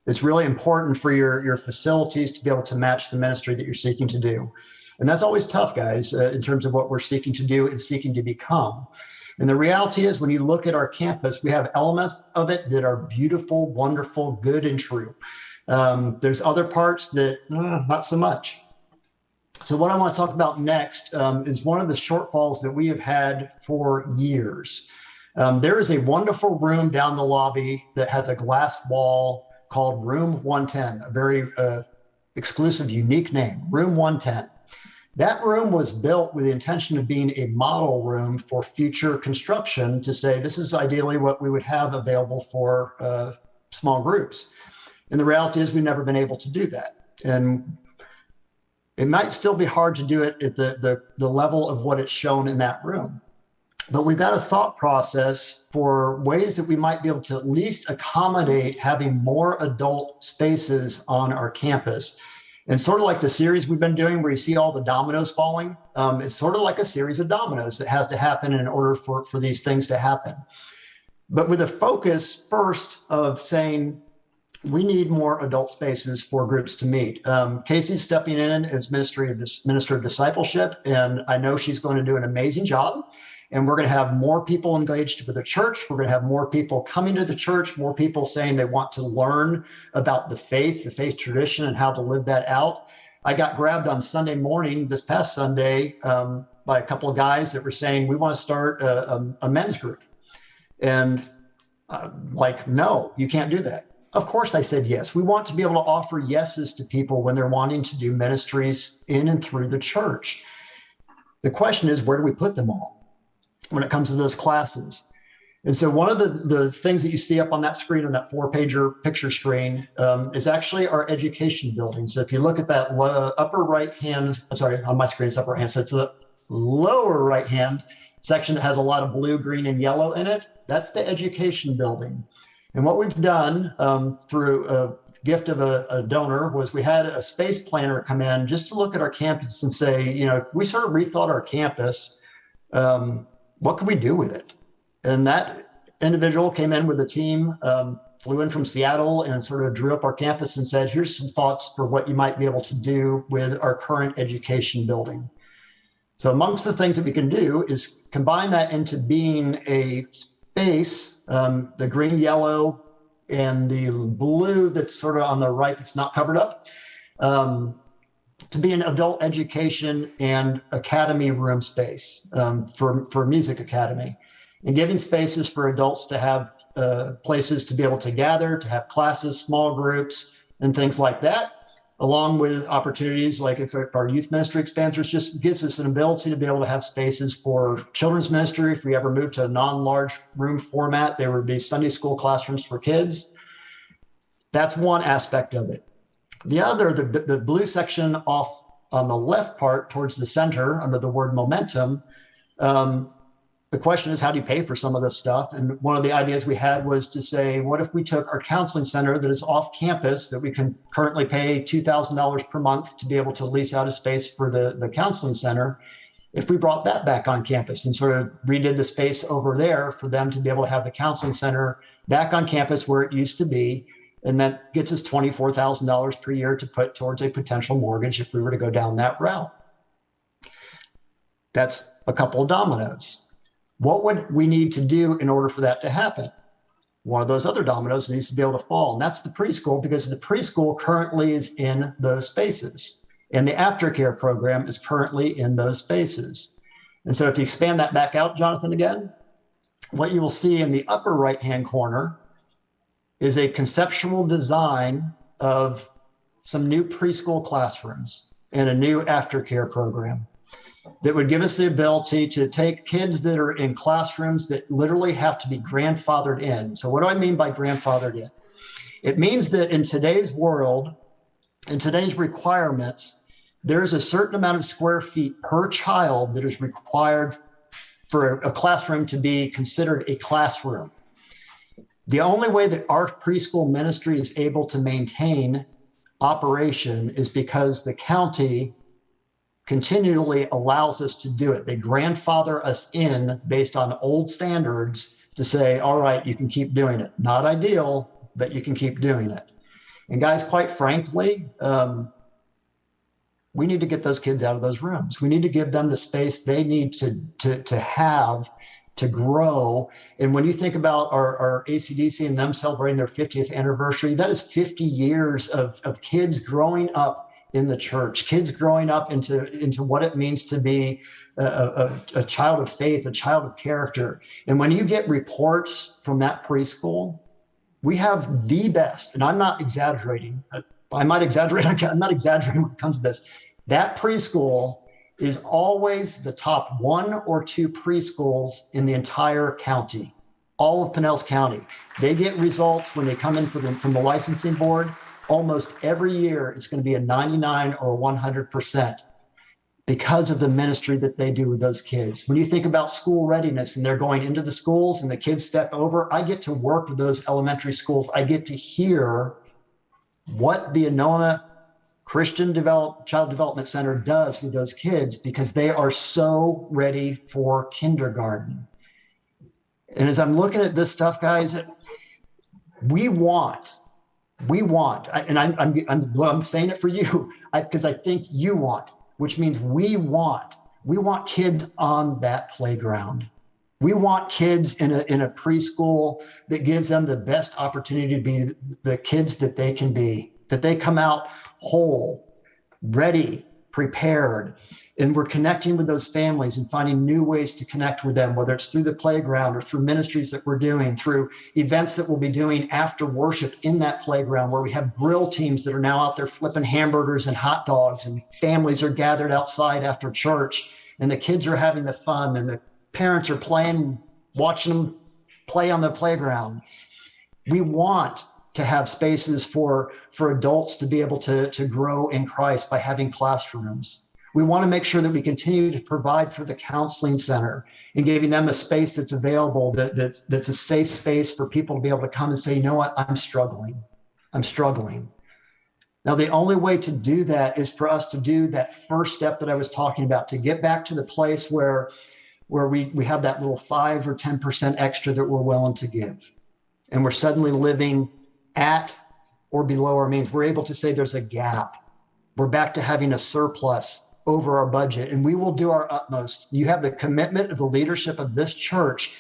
It's really important for your facilities to be able to match the ministry that you're seeking to do. And that's always tough, guys, in terms of what we're seeking to do and seeking to become. And the reality is, when you look at our campus, we have elements of it that are beautiful, wonderful, good, and true. There's other parts that not so much. So what I want to talk about next is one of the shortfalls that we have had for years. There is a wonderful room down the lobby that has a glass wall called Room 110, a very exclusive, unique name, Room 110. That room was built with the intention of being a model room for future construction, to say this is ideally what we would have available for small groups. And the reality is, we've never been able to do that. And it might still be hard to do it at the level of what it's shown in that room. But we've got a thought process for ways that we might be able to at least accommodate having more adult spaces on our campus. And sort of like the series we've been doing, where you see all the dominoes falling, it's sort of like a series of dominoes that has to happen in order for these things to happen. But with a focus first of saying, we need more adult spaces for groups to meet. Casey's stepping in as Minister of Discipleship, and I know she's going to do an amazing job. And we're going to have more people engaged with the church. We're going to have more people coming to the church, more people saying they want to learn about the faith tradition, and how to live that out. I got grabbed on Sunday morning, this past Sunday, by a couple of guys that were saying, we want to start a men's group. And like, no, you can't do that. Of course I said yes. We want to be able to offer yeses to people when they're wanting to do ministries in and through the church. The question is, where do we put them all when it comes to those classes? And so one of the things that you see up on that screen, on that 4-pager picture screen, is actually our education building. So if you look at that upper right hand, I'm sorry, on my screen it's upper hand, so it's the lower right hand section that has a lot of blue, green, and yellow in it. That's the education building. And what we've done through a gift of a donor was we had a space planner come in just to look at our campus and say, you know, we sort of rethought our campus. What can we do with it? And that individual came in with a team, flew in from Seattle and sort of drew up our campus and said, here's some thoughts for what you might be able to do with our current education building. So amongst the things that we can do is combine that into being a space, the green, yellow, and the blue that's sort of on the right that's not covered up, to be an adult education and academy room space for music academy, and giving spaces for adults to have places to be able to gather, to have classes, small groups, and things like that, along with opportunities like if our youth ministry expands, just gives us an ability to be able to have spaces for children's ministry. If we ever move to a non-large room format, there would be Sunday school classrooms for kids. That's one aspect of it. The other, the blue section off on the left part towards the center under the word momentum, the question is, how do you pay for some of this stuff? And one of the ideas we had was to say, what if we took our counseling center that is off campus, that we can currently pay $2,000 per month to be able to lease out a space for the counseling center, if we brought that back on campus and sort of redid the space over there for them to be able to have the counseling center back on campus where it used to be, and that gets us $24,000 per year to put towards a potential mortgage if we were to go down that route. That's a couple of dominoes. What would we need to do in order for that to happen? One of those other dominoes needs to be able to fall, and that's the preschool, because the preschool currently is in those spaces, and the aftercare program is currently in those spaces. And so if you expand that back out, Jonathan, again, what you will see in the upper right-hand corner is a conceptual design of some new preschool classrooms and a new aftercare program that would give us the ability to take kids that are in classrooms that literally have to be grandfathered in. So what do I mean by grandfathered in? It means that in today's world, in today's requirements, there's a certain amount of square feet per child that is required for a classroom to be considered a classroom. The only way that our preschool ministry is able to maintain operation is because the county continually allows us to do it. They grandfather us in based on old standards to say, all right, you can keep doing it. Not ideal, but you can keep doing it. And guys, quite frankly, we need to get those kids out of those rooms. We need to give them the space they need to have to grow. And when you think about our ACDC and them celebrating their 50th anniversary, that is 50 years of kids growing up in the church, kids growing up into what it means to be a child of faith, a child of character. And when you get reports from that preschool, we have the best, and I'm not exaggerating. I might exaggerate. I'm not exaggerating when it comes to this. That preschool is always the top 1 or 2 preschools in the entire county, all of Pinellas County. They get results when they come in from the licensing board. Almost every year, it's going to be a 99 or 100% because of the ministry that they do with those kids. When you think about school readiness and they're going into the schools and the kids step over, I get to work with those elementary schools. I get to hear what the Anona Christian Child Development Center does with those kids because they are so ready for kindergarten. And as I'm looking at this stuff, guys, we want, and I'm saying it for you because I think you want, which means we want kids on that playground. We want kids in a preschool that gives them the best opportunity to be the kids that they can be, that they come out whole, ready, prepared. And we're connecting with those families and finding new ways to connect with them, whether it's through the playground or through ministries that we're doing, through events that we'll be doing after worship in that playground, where we have grill teams that are now out there flipping hamburgers and hot dogs, and families are gathered outside after church, and the kids are having the fun, and the parents are playing, watching them play on the playground. We want to have spaces for adults to be able to grow in Christ by having classrooms. We want to make sure that we continue to provide for the counseling center and giving them a space that's available, that's a safe space for people to be able to come and say, you know what, I'm struggling. I'm struggling. Now, the only way to do that is for us to do that first step that I was talking about, to get back to the place where we have that little 5 or 10% extra that we're willing to give. And we're suddenly living at or below our means. We're able to say there's a gap. We're back to having a surplus over our budget, and we will do our utmost. You have the commitment of the leadership of this church.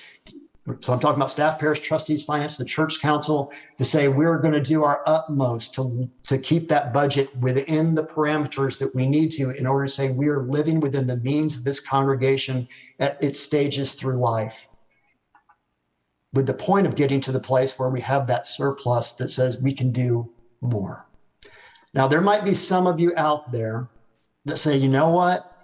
So I'm talking about staff, parish trustees, finance, the church council, to say we're going to do our utmost to keep that budget within the parameters that we need to, in order to say we are living within the means of this congregation at its stages through life, with the point of getting to the place where we have that surplus that says we can do more. Now, there might be some of you out there that say, you know what,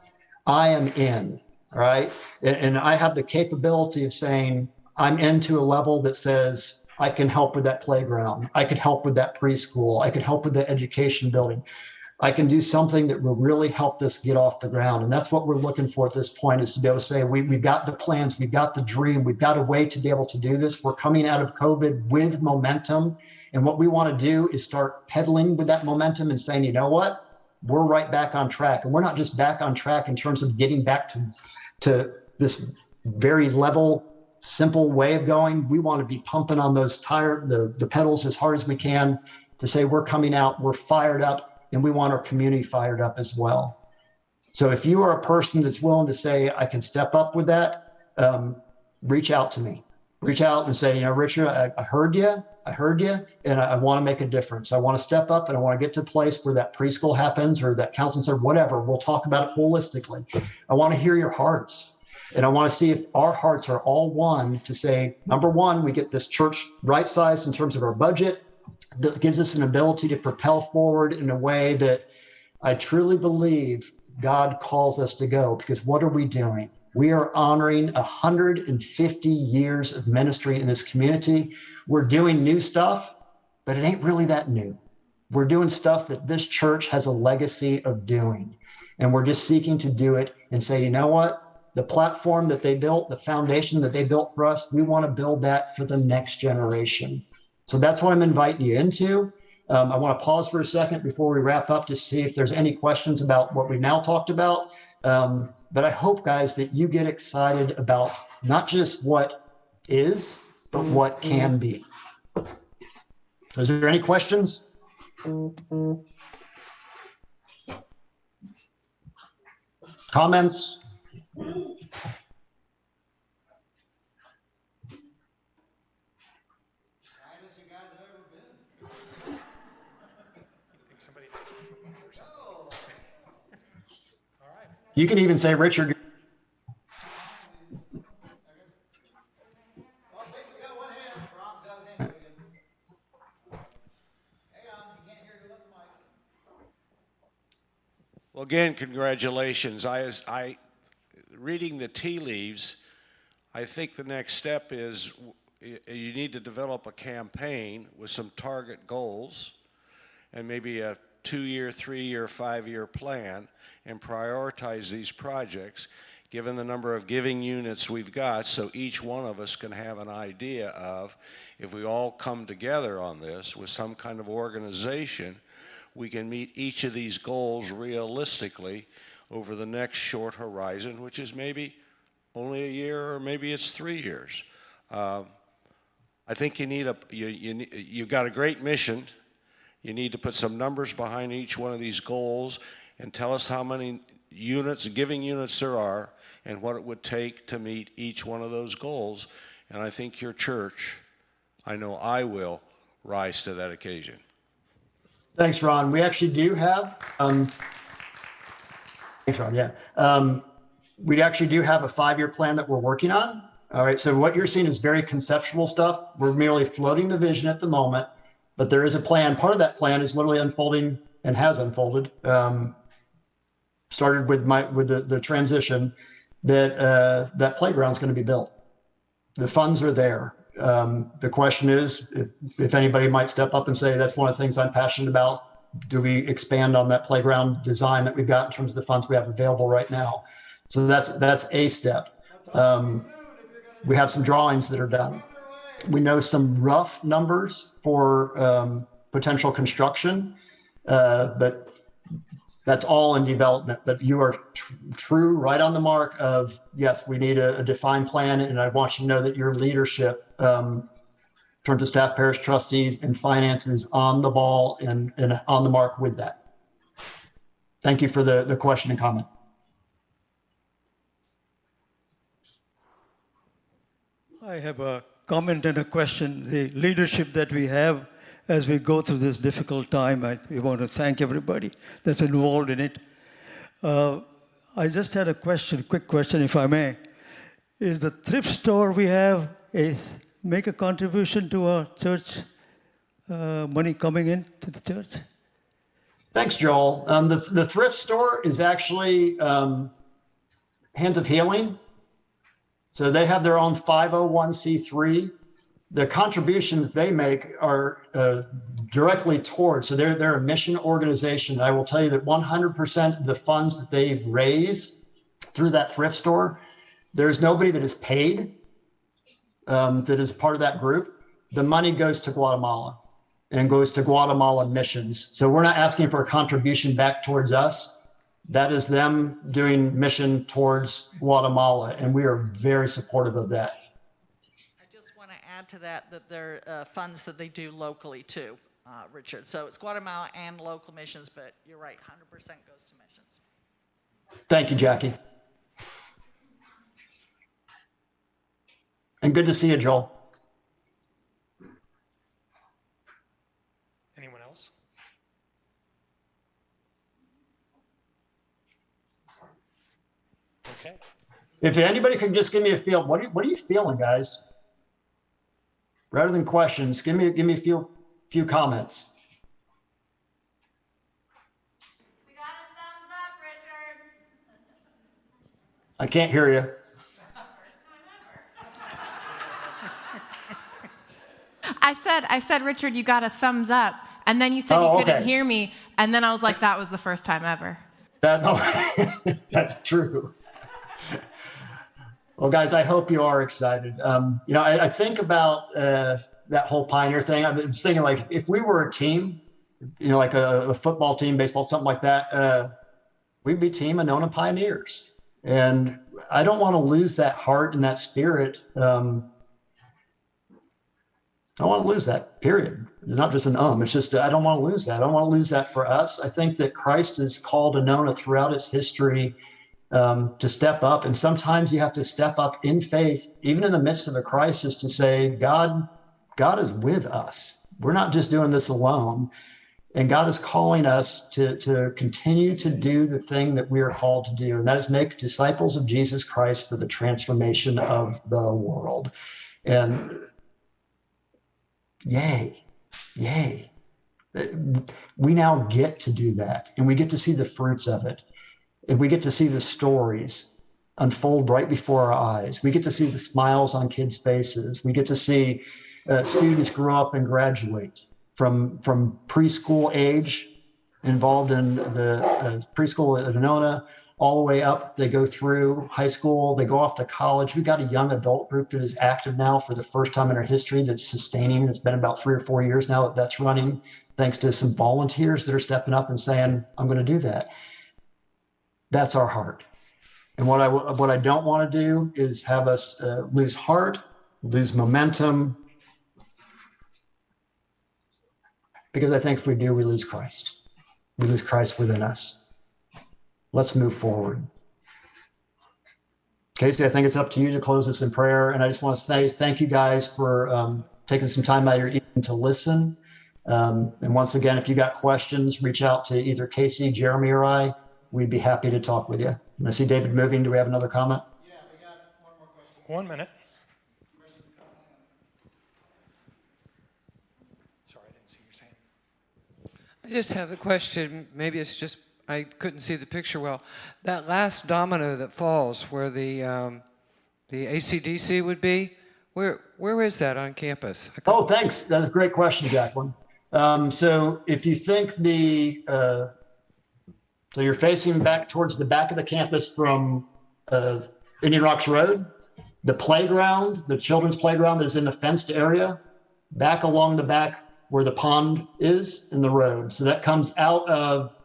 I am in, all right? And I have the capability of saying, I'm into a level that says, I can help with that playground. I could help with that preschool. I could help with the education building. I can do something that will really help this get off the ground. And that's what we're looking for at this point, is to be able to say, we've got the plans, we've got the dream, we've got a way to be able to do this. We're coming out of COVID with momentum. And what we want to do is start pedaling with that momentum and saying, you know what? We're right back on track. And we're not just back on track in terms of getting back to this very level, simple way of going. We want to be pumping on those the pedals as hard as we can, to say we're coming out, we're fired up, and we want our community fired up as well. So if you are a person that's willing to say, I can step up with that, reach out to me. Reach out and say, you know, Richard, I heard you, and I want to make a difference. I want to step up, and I want to get to a place where that preschool happens, or that counseling center, whatever. We'll talk about it holistically. I want to hear your hearts. And I want to see if our hearts are all one to say, number one, we get this church right-sized in terms of our budget. That gives us an ability to propel forward in a way that I truly believe God calls us to go. Because what are we doing? We are honoring 150 years of ministry in this community. We're doing new stuff, but it ain't really that new. We're doing stuff that this church has a legacy of doing. And we're just seeking to do it and say, you know what? The platform that they built, the foundation that they built for us, we want to build that for the next generation. So that's what I'm inviting you into. I want to pause for a second before we wrap up to see if there's any questions about what we've now talked about. But I hope, guys, that you get excited about not just what is, but what can be. Is there any questions? Comments? You can even say, Richard. Well, again, congratulations. I reading the tea leaves, I think the next step is you need to develop a campaign with some target goals and maybe a 2-year, 3-year, 5-year plan, and prioritize these projects given the number of giving units we've got, so each one of us can have an idea of, if we all come together on this with some kind of organization, we can meet each of these goals realistically over the next short horizon, which is maybe only a year, or maybe it's 3 years. I think you need you've got a great mission. You need to put some numbers behind each one of these goals and tell us how many units, giving units there are, and what it would take to meet each one of those goals. And I think your church, I know I will, rise to that occasion. Thanks, Ron. We actually do have, thanks, Ron, yeah. We actually do have a 5-year plan that we're working on. All right, so what you're seeing is very conceptual stuff. We're merely floating the vision at the moment, but there is a plan. Part of that plan is literally unfolding and has unfolded. Started with the transition that that playground is going to be built. The funds are there. The question is, if anybody might step up and say, that's one of the things I'm passionate about. Do we expand on that playground design that we've got in terms of the funds we have available right now? So that's a step. We have some drawings that are done. We know some rough numbers for potential construction, but that's all in development. But you are true, right on the mark of, yes, we need a defined plan. And I want you to know that your leadership, in terms of staff, parish trustees, and finances, on the ball and on the mark with that. Thank you for the question and comment. I have a comment and a question. The leadership that we have as we go through this difficult time, we want to thank everybody that's involved in it. I just had a question, quick question, if I may. Is the thrift store we have make a contribution to our church, money coming in to the church? Thanks, Joel. The thrift store is actually Hands of Healing. So they have their own 501c3. The contributions they make are directly towards, so they're a mission organization. I will tell you that 100% of the funds that they've raised through that thrift store, there's nobody that is paid that is part of that group. The money goes to Guatemala and goes to Guatemala missions. So we're not asking for a contribution back towards us. That is them doing mission towards Guatemala, and we are very supportive of that. I just want to add to that there are funds that they do locally too, Richard. So it's Guatemala and local missions, but you're right, 100% goes to missions. Thank you, Jackie. And good to see you, Joel. Anyone else? Okay. If anybody could just give me a feel, what are you feeling, guys? Rather than questions, give me a few comments. We got a thumbs up, Richard. I can't hear you. I said, Richard, you got a thumbs up, and then you said you couldn't hear me, and then I was like, that was the first time ever. That's true. Well, guys, I hope you are excited. I think about that whole Pioneer thing. I was thinking, like, if we were a team, like a football team, baseball, something like that, we'd be Team Anona Pioneers. And I don't want to lose that heart and that spirit. I don't want to lose that, period. It's not just it's just, I don't want to lose that. I don't want to lose that for us. I think that Christ has called Anona throughout its history to step up. And sometimes you have to step up in faith, even in the midst of a crisis, to say, God is with us. We're not just doing this alone. And God is calling us to continue to do the thing that we are called to do. And that is make disciples of Jesus Christ for the transformation of the world. And yay. We now get to do that, and we get to see the fruits of it. And we get to see the stories unfold right before our eyes. We get to see the smiles on kids' faces. We get to see students grow up and graduate from preschool age, involved in the preschool at Anona, all the way up. They go through high school, they go off to college. We've got a young adult group that is active now for the first time in our history that's sustaining. It's been about 3 or 4 years now that's running, thanks to some volunteers that are stepping up and saying, I'm going to do that. That's our heart. And what I don't want to do is have us lose heart, lose momentum, because I think if we do, we lose Christ. We lose Christ within us. Let's move forward. Casey, I think it's up to you to close us in prayer. And I just want to say thank you guys for taking some time out of your evening to listen. And once again, if you got questions, reach out to either Casey, Jeremy, or I. We'd be happy to talk with you. And I see David moving. Do we have another comment? Yeah, we got one more question. 1 minute. Sorry, I didn't see your hand. I just have a question. Maybe it's just I couldn't see the picture well. That last domino that falls, where the AC/DC would be, where is that on campus? Oh, thanks. That's a great question, Jacqueline. So if you think so you're facing back towards the back of the campus from Indian Rocks Road, the playground, the children's playground that is in the fenced area, back along the back where the pond is in the road. So that comes out of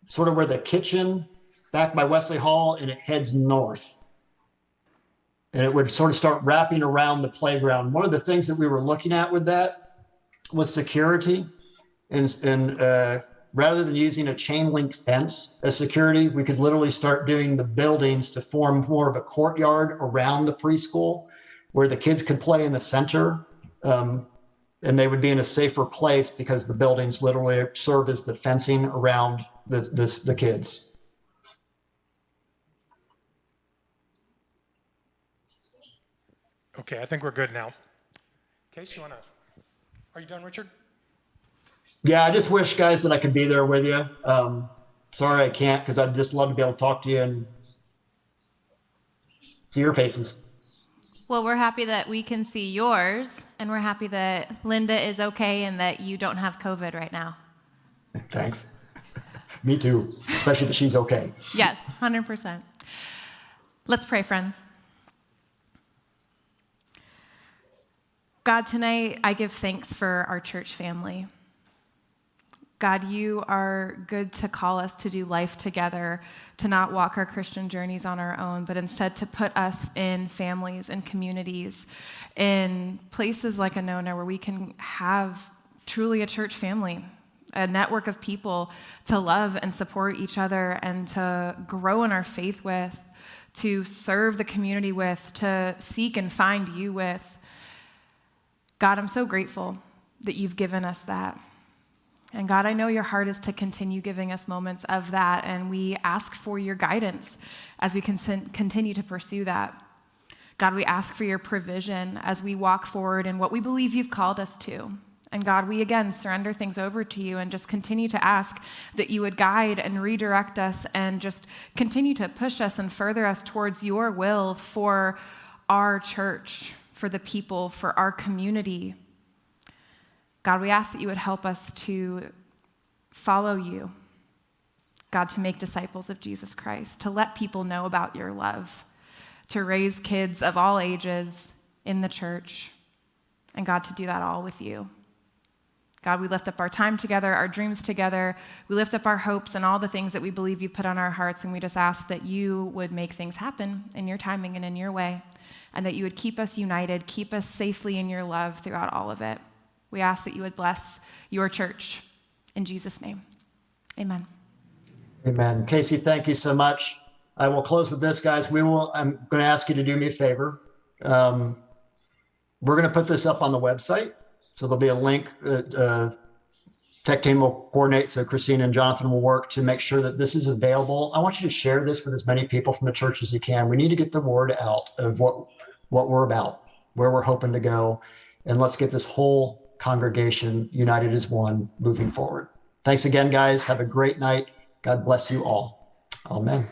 sort of where the kitchen, back by Wesley Hall, and it heads north. And it would sort of start wrapping around the playground. One of the things that we were looking at with that was security. And rather than using a chain link fence as security, we could literally start doing the buildings to form more of a courtyard around the preschool where the kids could play in the center. And they would be in a safer place because the buildings literally serve as the fencing around the kids. Okay, I think we're good now. Case, are you done, Richard? Yeah, I just wish, guys, that I could be there with you. Sorry I can't, because I'd just love to be able to talk to you and see your faces. Well, we're happy that we can see yours, and we're happy that Linda is okay and that you don't have COVID right now. Thanks. Me too, especially that she's okay. Yes, 100%. Let's pray, friends. God, tonight I give thanks for our church family. God, you are good to call us to do life together, to not walk our Christian journeys on our own, but instead to put us in families and communities, in places like Anona where we can have truly a church family, a network of people to love and support each other and to grow in our faith with, to serve the community with, to seek and find you with. God, I'm so grateful that you've given us that. And God, I know your heart is to continue giving us moments of that, and we ask for your guidance as we continue to pursue that. God, we ask for your provision as we walk forward in what we believe you've called us to. And God, we again surrender things over to you and just continue to ask that you would guide and redirect us and just continue to push us and further us towards your will for our church, for the people, for our community. God, we ask that you would help us to follow you, God, to make disciples of Jesus Christ, to let people know about your love, to raise kids of all ages in the church, and God, to do that all with you. God, we lift up our time together, our dreams together. We lift up our hopes and all the things that we believe you put on our hearts, and we just ask that you would make things happen in your timing and in your way, and that you would keep us united, keep us safely in your love throughout all of it. We ask that you would bless your church. In Jesus' name, amen. Amen. Casey, thank you so much. I will close with this, guys. I'm going to ask you to do me a favor. We're going to put this up on the website. So there'll be a link that tech team will coordinate. So Christine and Jonathan will work to make sure that this is available. I want you to share this with as many people from the church as you can. We need to get the word out of what we're about, where we're hoping to go. And let's get this whole congregation united as one moving forward. Thanks again, guys. Have a great night. God bless you all. Amen.